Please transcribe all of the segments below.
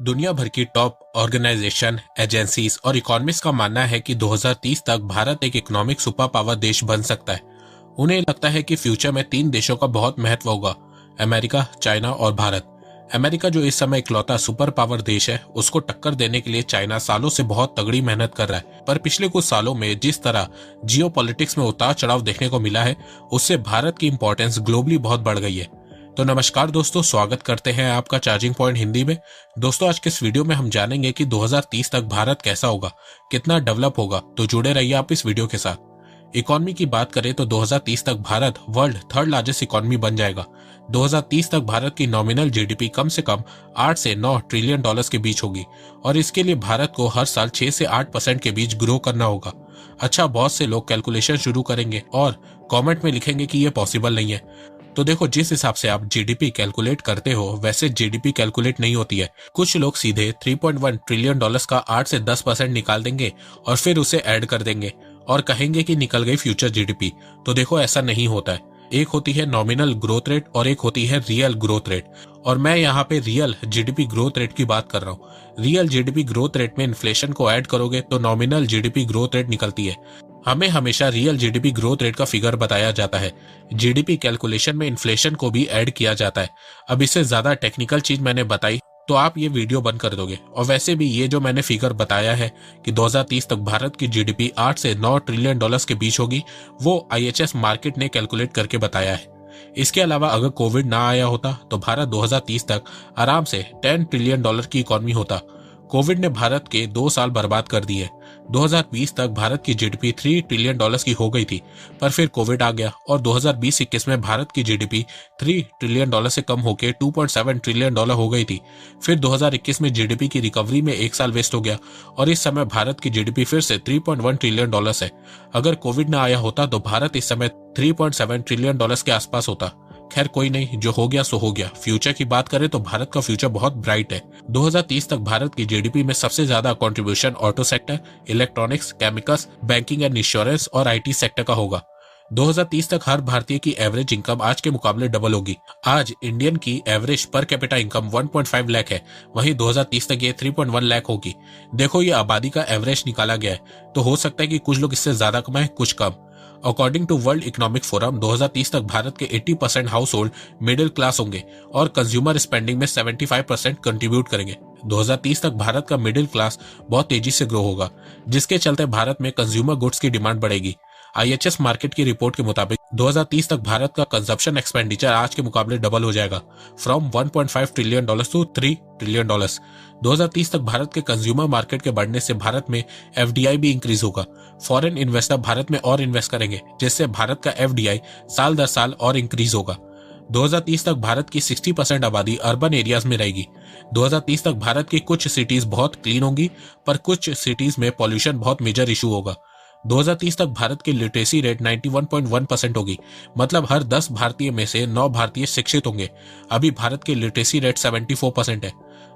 दुनिया भर की टॉप ऑर्गेनाइजेशन, एजेंसीज और इकोनॉमिस्ट का मानना है कि 2030 तक भारत एक इकोनॉमिक सुपर पावर देश बन सकता है। उन्हें लगता है कि फ्यूचर में 3 देशों का बहुत महत्व होगा, अमेरिका, चाइना और भारत। अमेरिका जो इस समय इकलौता सुपर पावर देश है, उसको टक्कर देने के लिए चाइना सालों से बहुत तगड़ी मेहनत कर रहा है। पर पिछले कुछ सालों में जिस तरह जियोपॉलिटिक्स में उतार चढ़ाव देखने को मिला है, उससे भारत की इंपॉर्टेंस ग्लोबली बहुत बढ़ गई है। तो नमस्कार दोस्तों, स्वागत करते हैं आपका चार्जिंग पॉइंट हिंदी में। दोस्तों, आज के इस वीडियो में हम जानेंगे कि 2030 तक भारत कैसा होगा, कितना डेवलप होगा। तो जुड़े रहिए आप इस वीडियो के साथ। इकोनॉमी की बात करें तो 2030 तक Bharat world third largest economy बन जाएगा। 2030 तक भारत की नॉमिनल जीडीपी कम से कम 8 से 9 ट्रिलियन डॉलर्स के बीच होगी और इसके लिए भारत को हर साल 6 से 8% के बीच ग्रो करना होगा। अच्छा, बहुत से लोग कैलकुलेशन शुरू करेंगे और कमेंट में लिखेंगे कि ये पॉसिबल नहीं है। तो देखो, जिस हिसाब से आप जीडीपी कैलकुलेट करते हो वैसे जीडीपी कैलकुलेट नहीं होती है। कुछ लोग सीधे 3.1 ट्रिलियन डॉलर्स का 8 से 10% निकाल देंगे और फिर उसे ऐड कर देंगे और कहेंगे कि निकल गई फ्यूचर जीडीपी। तो देखो, ऐसा नहीं होता है। एक होती है नॉमिनल ग्रोथ रेट और एक होती है रियल ग्रोथ रेट, और मैं यहाँ पे रियल जीडीपी ग्रोथ रेट की बात कर रहा हूँ। रियल जीडीपी ग्रोथ रेट में इन्फ्लेशन को ऐड करोगे तो नॉमिनल जीडीपी ग्रोथ रेट निकलती है। हमें हमेशा रियल जीडीपी ग्रोथ रेट का फिगर बताया जाता है। जीडीपी कैलकुलेशन में इन्फ्लेशन को भी ऐड किया जाता है। अब इससे ज्यादा टेक्निकल चीज मैंने बताई तो आप ये वीडियो बंद कर दोगे। और वैसे भी ये जो मैंने फिगर बताया है कि 2030 तक भारत की जीडीपी 8 से 9 ट्रिलियन डॉलर्स के बीच होगी, वो आईएचएस मार्केट ने कैलकुलेट करके बताया है। इसके अलावा अगर कोविड ना आया होता तो भारत 2030 तक आराम से 10 ट्रिलियन डॉलर की इकोनॉमी होता। कोविड ने भारत के 2 साल बर्बाद कर दिए। 2020 तक भारत की जीडीपी 3 ट्रिलियन डॉलर्स की हो गई थी, पर फिर कोविड आ गया और 2020-21 में भारत की जीडीपी 3 ट्रिलियन डॉलर से कम होकर 2.7 ट्रिलियन डॉलर हो गई थी। फिर 2021 में जीडीपी की रिकवरी में 1 साल वेस्ट हो गया और इस समय भारत की जीडीपी फिर से 3.1 ट्रिलियन डॉलर्स है। अगर कोविड ना आया होता तो भारत इस समय 3.7 ट्रिलियन डॉलर्स के आसपास होता। खैर कोई नहीं, जो हो गया सो हो गया। फ्यूचर की बात करें तो भारत का फ्यूचर बहुत ब्राइट है। 2030 तक भारत की जीडीपी में सबसे ज्यादा contribution auto sector, electronics, chemicals, banking and insurance और आईटी सेक्टर का होगा। 2030 तक हर भारतीय की एवरेज इनकम आज के मुकाबले डबल होगी। आज इंडियन की average per capita income 1.5 lakh है, वहीं 2030 तक ये 3.1 लाख होगी। देखो, ये आबादी का एवरेज निकाला गया है, तो हो सकता है कि कुछ लोग इससे ज्यादा कमाएं, कुछ कम। According to World Economic Forum 2030 तक भारत के 80% हाउस होल्ड मिडिल क्लास होंगे और कंज्यूमर स्पेंडिंग में 75% कंट्रीब्यूट करेंगे। 2030 तक भारत का मिडिल क्लास बहुत तेजी से ग्रो होगा, जिसके चलते भारत में कंज्यूमर गुड्स की डिमांड बढ़ेगी। आईएचएस मार्केट की रिपोर्ट के मुताबिक 2030 तक भारत का कंजप्शन एक्सपेंडिचर आज के मुकाबले डबल हो जाएगा, from 1.5 trillion dollars to 3 trillion dollars. 2030 तक भारत के कंज्यूमर मार्केट के बढ़ने से भारत में एफडीआई भी इंक्रीज होगा। फॉरेन इन्वेस्टर भारत में और इन्वेस्ट करेंगे, जिससे भारत का एफडीआई साल दर साल और इंक्रीज होगा। 2030 तक भारत की 60% आबादी अर्बन एरियाज में रहेगी। 2030 तक भारत की कुछ सिटीज बहुत क्लीन होंगी, पर कुछ सिटीज में पॉल्यूशन बहुत मेजर इशू होगा। 2030 तक भारत की लिटरेसी रेट 91.1% होगी, मतलब हर 10 भारतीय में से 9 भारतीय शिक्षित होंगे। अभी भारत की लिटरेसी रेट 74% है।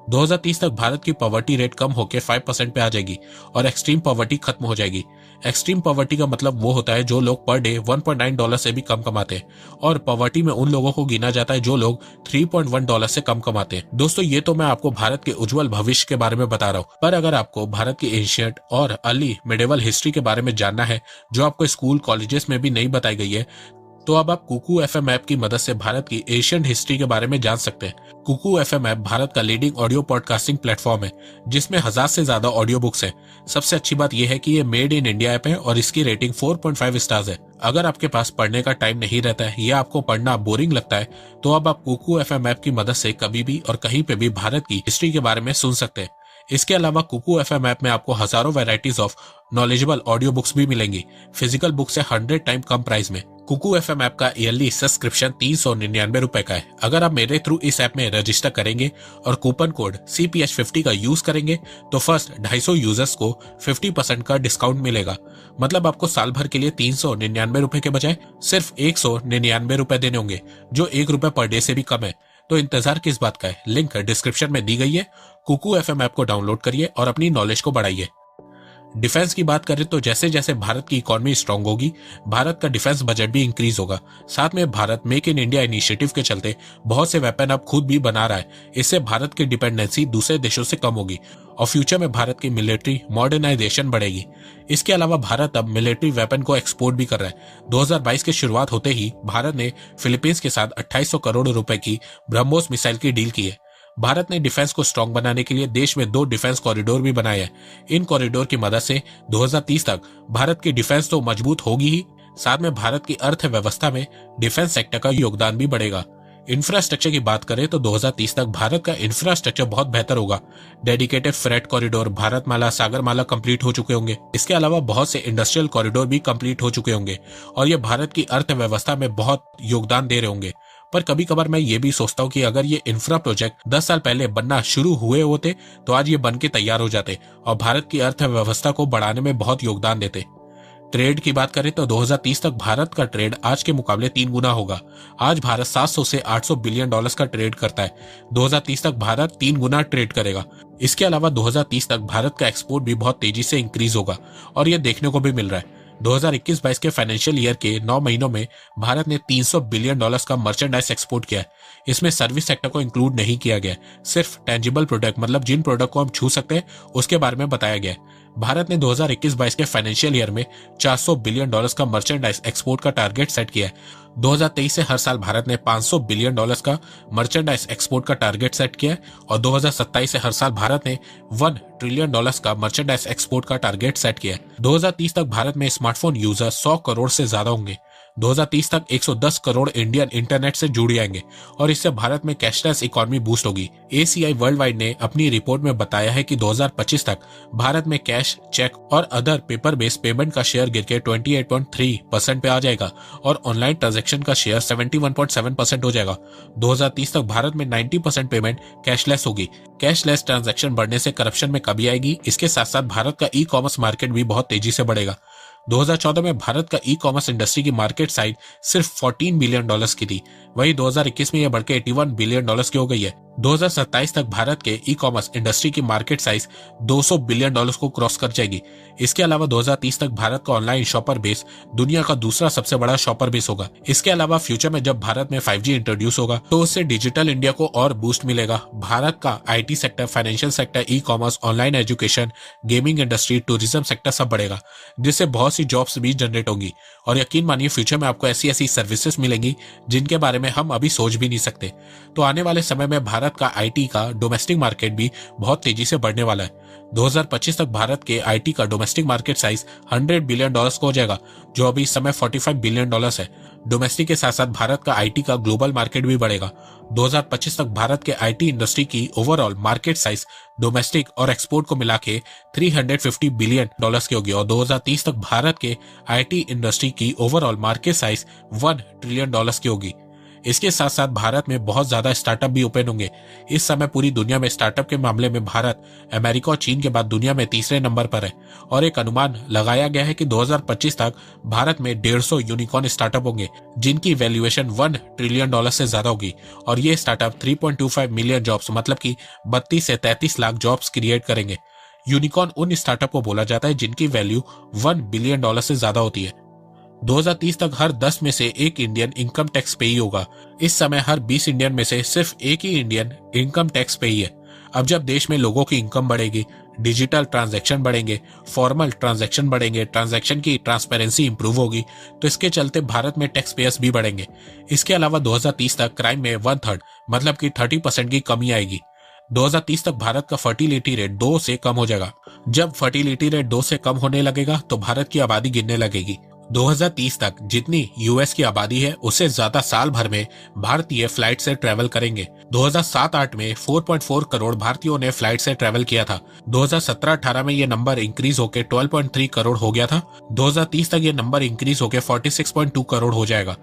2030 तक भारत की पॉवर्टी रेट कम होकर 5% पे आ जाएगी और एक्सट्रीम पॉवर्टी खत्म हो जाएगी। एक्सट्रीम पॉवर्टी का मतलब वो होता है जो लोग पर डे 1.9 डॉलर से भी कम कमाते हैं, और पॉवर्टी में उन लोगों को गिना जाता है जो लोग 3.1 डॉलर से कम कमाते हैं। दोस्तों, ये तो मैं आपको भारत के उज्जवल भविष्य के बारे में बता रहा हूँ, पर अगर आपको भारत की एशियंट और अर्ली मिडिवल हिस्ट्री के बारे में जानना है जो आपको स्कूल कॉलेजेस में भी नहीं बताई गई है, तो अब आप कुकू एफएम ऐप की मदद से भारत की एशियन हिस्ट्री के बारे में जान सकते हैं। कुकू एफएम ऐप भारत का लीडिंग ऑडियो पॉडकास्टिंग प्लेटफॉर्म है, जिसमें 1000 से ज्यादा ऑडियो बुक्स हैं। सबसे अच्छी बात यह है कि ये मेड इन इंडिया ऐप है और इसकी रेटिंग 4.5 स्टार्स है। अगर आपके पास पढ़ने का टाइम नहीं रहता है या आपको पढ़ना बोरिंग लगता है, तो अब आप कुकू एफएम ऐप की मदद से कभी भी और कहीं पे भी भारत की हिस्ट्री के बारे में सुन सकते हैं। इसके अलावा कुकू एफएम ऐप में आपको हजारों varieties of knowledgeable audio books भी मिलेंगी, फिजिकल बुक से 100 टाइम कम प्राइस में। कुकू एफएम ऐप का ईयरली सब्सक्रिप्शन 399 रुपए का है। अगर आप मेरे थ्रू इस ऐप में रजिस्टर करेंगे और कूपन कोड CPH50 का यूज करेंगे तो फर्स्ट 250 यूजर्स को 50% का डिस्काउंट मिलेगा। मतलब आपको साल भर के लिए 399 रुपए के बजाय सिर्फ 199 रुपए देने होंगे, जो 1 रुपए पर डे से भी कम है। तो इंतजार किस बात का है? लिंक डिस्क्रिप्शन में दी गई है। कुकू एफएम ऐप को डाउनलोड करिए और अपनी नॉलेज को बढ़ाइए। डिफेंस की बात करें तो जैसे जैसे भारत की इकोनॉमी स्ट्रांग होगी, भारत का डिफेंस बजट भी इंक्रीज होगा। साथ में Bharat make in India initiative के चलते बहुत से वेपन अब खुद भी बना रहा है। इससे भारत की डिपेंडेंसी दूसरे देशों से कम होगी और फ्यूचर में भारत की मिलिट्री मॉडर्नाइजेशन बढ़ेगी। इसके अलावा भारत अब मिलिट्री वेपन को एक्सपोर्ट भी कर रहा है। 2022 की शुरुआत होते ही भारत ने फिलीपींस के साथ 2800 करोड़ रुपए की ब्रह्मोस मिसाइल की डील की है। भारत ने डिफेंस को स्ट्रांग बनाने के लिए देश में 2 डिफेंस कॉरिडोर भी बनाए हैं। इन कॉरिडोर की मदद से 2030 तक भारत की डिफेंस तो मजबूत होगी ही, साथ में भारत की अर्थव्यवस्था में डिफेंस सेक्टर का योगदान भी बढ़ेगा। इंफ्रास्ट्रक्चर की बात करें तो 2030 तक भारत का इंफ्रास्ट्रक्चर बहुत बेहतर होगा। Dedicated freight corridor, Bharatmala, Sagarmala complete हो चुके होंगे। इसके अलावा बहुत से इंडस्ट्रियल कॉरिडोर भी कंप्लीट हो चुके होंगे और ये भारत की अर्थव्यवस्था में बहुत योगदान दे रहे होंगे। पर कभी कभार मैं ये भी सोचता हूँ कि अगर ये इंफ्रा प्रोजेक्ट 10 साल पहले बनना शुरू हुए होते तो आज ये बन के तैयार हो जाते और भारत की अर्थव्यवस्था को बढ़ाने में बहुत योगदान देते। ट्रेड की बात करें तो 2030 तक भारत का ट्रेड आज के मुकाबले 3 गुना होगा। आज भारत 700 से 800 बिलियन डॉलर्स का ट्रेड करता है। 2030 तक भारत 3 गुना ट्रेड करेगा। इसके अलावा 2030 तक भारत का एक्सपोर्ट भी बहुत तेजी से इंक्रीज होगा और यह देखने को भी मिल रहा है। 2021-22 के फाइनेंशियल ईयर के 9 महीनों में भारत ने 300 बिलियन डॉलर्स का मर्चेंडाइज एक्सपोर्ट किया है। इसमें सर्विस सेक्टर को इंक्लूड नहीं किया गया, सिर्फ टेंजिबल प्रोडक्ट मतलब जिन प्रोडक्ट को हम छू सकते हैं उसके बारे में बताया गया है। भारत ने 2021-22 के फाइनेंशियल ईयर में 400 बिलियन डॉलर्स का मर्चेंडाइज एक्सपोर्ट का टारगेट सेट किया है। 2023 से हर साल भारत ने 500 बिलियन डॉलर्स का मर्चेंडाइज एक्सपोर्ट का टारगेट सेट किया है और 2027 से हर साल भारत ने 1 ट्रिलियन डॉलर्स का मर्चेंडाइज एक्सपोर्ट का टारगेट सेट किया है। 2030 तक भारत में स्मार्टफोन यूजर 100 करोड़ से ज्यादा होंगे। 2030 तक 110 करोड़ इंडियन इंटरनेट से जुड़ जाएंगे और इससे भारत में कैशलेस इकोनॉमी बूस्ट होगी। ACI वर्ल्ड वाइड ने अपनी रिपोर्ट में बताया है कि 2025 तक भारत में कैश, चेक और अदर पेपर बेस्ड पेमेंट का शेयर गिर के 28.3% पे आ जाएगा और ऑनलाइन ट्रांजैक्शन का शेयर 71.7% हो जाएगा। 2030 तक भारत में 90% पेमेंट कैशलेस होगी। कैशलेस ट्रांजैक्शन बढ़ने से करप्शन में कमी आएगी। इसके साथ साथ भारत का ई-कॉमर्स मार्केट भी बहुत तेजी से बढ़ेगा। 2014 में भारत का ई-कॉमर्स इंडस्ट्री की मार्केट साइज सिर्फ 14 बिलियन डॉलर्स की थी, वहीं 2021 में यह बढ़कर 81 बिलियन डॉलर्स की हो गई है। 2027 तक भारत के ई-कॉमर्स इंडस्ट्री की मार्केट साइज 200 बिलियन डॉलर्स को क्रॉस कर जाएगी। इसके अलावा 2030 तक भारत का ऑनलाइन शॉपर बेस दुनिया का दूसरा सबसे बड़ा शॉपर बेस होगा। इसके अलावा फ्यूचर में जब भारत में 5G इंट्रोड्यूस होगा तो उससे डिजिटल इंडिया को और बूस्ट मिलेगा। भारत का IT sector, financial sector, e-commerce, online education, gaming industry, tourism sector सब बढ़ेगा, जिससे बहुत सी जॉब्स भी जनरेट होंगी और यकीन मानिए फ्यूचर में आपको ऐसी ऐसी सर्विसेज मिलेंगी जिनके बारे में हम अभी सोच भी नहीं सकते। तो आने वाले समय में भारत का IT का डोमेस्टिक मार्केट भी बहुत तेजी से बढ़ने वाला है। 2025 तक भारत के IT का domestic market size 100 billion dollars को हो जाएगा, जो अभी इस समय 45 बिलियन डॉलर्स है। डोमेस्टिक के साथ साथ भारत का IT का ग्लोबल मार्केट भी बढ़ेगा। 2025 तक भारत के IT इंडस्ट्री की ओवरऑल मार्केट साइज डोमेस्टिक और एक्सपोर्ट को मिला के 350 बिलियन डॉलर्स की होगी और 2030 तक भारत के IT इंडस्ट्री की overall market size 1 trillion dollars की होगी। इसके साथ साथ भारत में बहुत ज्यादा स्टार्टअप भी ओपन होंगे। इस समय पूरी दुनिया में स्टार्टअप के मामले में भारत अमेरिका और चीन के बाद दुनिया में तीसरे नंबर पर है और एक अनुमान लगाया गया है कि 2025 तक भारत में 150 यूनिकॉर्न स्टार्टअप होंगे जिनकी वैल्यूएशन 1 ट्रिलियन डॉलर से ज्यादा होगी और ये स्टार्टअप 3.25 मिलियन जॉब्स मतलब कि 32 से 33 लाख जॉब्स क्रिएट करेंगे। यूनिकॉर्न उन स्टार्टअप को बोला जाता है जिनकी वैल्यू 1 बिलियन डॉलर से ज्यादा होती है। 2030 तक हर 10 में से एक इंडियन इनकम टैक्स पेई होगा। इस समय हर 20 इंडियन में से सिर्फ एक ही इंडियन इनकम टैक्स पेई है। अब जब देश में लोगों की इनकम बढ़ेगी, डिजिटल ट्रांजैक्शन बढ़ेंगे, फॉर्मल ट्रांजैक्शन बढ़ेंगे, ट्रांजैक्शन की ट्रांसपेरेंसी इंप्रूव होगी, तो इसके चलते भारत में टैक्स पेयर्स भी बढ़ेंगे। इसके अलावा 2030 तक क्राइम में 1/3 मतलब कि 30% की कमी आएगी। 2030 तक भारत का फर्टिलिटी रेट 2 से कम हो जाएगा। जब फर्टिलिटी रेट 2 से कम होने लगेगा तो भारत की आबादी गिरने लगेगी। 2030 तक जितनी यूएस की आबादी है उससे ज्यादा साल भर में भारतीय फ्लाइट से ट्रेवल करेंगे। 2007-8 में 4.4 करोड़ भारतीयों ने फ्लाइट से ट्रेवल किया था। 2017-18 में ये नंबर इंक्रीज होकर 12.3 करोड़ हो गया था। 2030 तक ये नंबर इंक्रीज होकर 46.2 करोड़ हो जाएगा।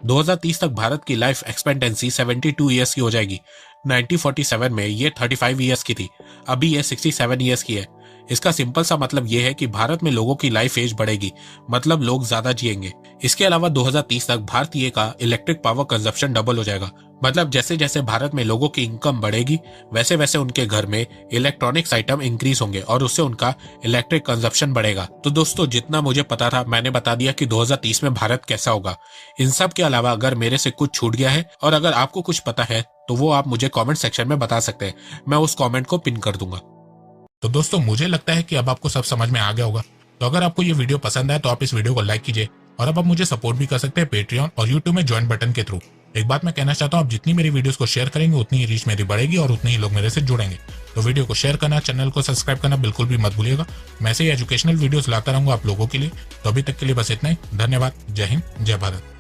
2030 तक भारत की लाइफ एक्सपेक्टेंसी 72 ईयर्स की हो जाएगी। 1947 में ये 35 ईयर्स की थी, अभी ये 67 ईयर्स की है। इसका सिंपल सा मतलब ये है कि भारत में लोगों की लाइफ एज बढ़ेगी, मतलब लोग ज्यादा जिएंगे। इसके अलावा 2030 तक भारतीय का इलेक्ट्रिक पावर कंजप्शन डबल हो जाएगा। मतलब जैसे जैसे भारत में लोगों की इनकम बढ़ेगी वैसे वैसे उनके घर में इलेक्ट्रॉनिक्स आइटम इंक्रीज होंगे और उससे उनका इलेक्ट्रिक कंजप्शन बढ़ेगा। तो दोस्तों जितना मुझे पता था मैंने बता दिया कि 2030 में भारत कैसा होगा। इन सब के अलावा अगर मेरे से कुछ छूट गया है और अगर आपको कुछ पता है तो वो आप मुझे कॉमेंट सेक्शन में बता सकते हैं, मैं उस कॉमेंट को पिन कर दूंगा। तो दोस्तों मुझे लगता है कि अब आपको सब समझ में आ गया होगा। तो अगर आपको ये वीडियो पसंद आए तो आप इस वीडियो को लाइक कीजिए और अब आप मुझे सपोर्ट भी कर सकते हैं पेट्रियन और यूट्यूब में ज्वाइन बटन के थ्रू। एक बात मैं कहना चाहता हूँ, आप जितनी मेरी वीडियोस को शेयर करेंगे उतनी ही रीच मेरी बढ़ेगी और उतने ही लोग मेरे से जुड़ेंगे। तो वीडियो को शेयर करना, चैनल को सब्सक्राइब करना बिल्कुल भी मत भूलिएगा। मैं ऐसे ही एजुकेशनल वीडियोस लाता रहूंगा आप लोगों के लिए। तो अभी तक के लिए बस इतना ही। धन्यवाद। जय हिंद, जय भारत।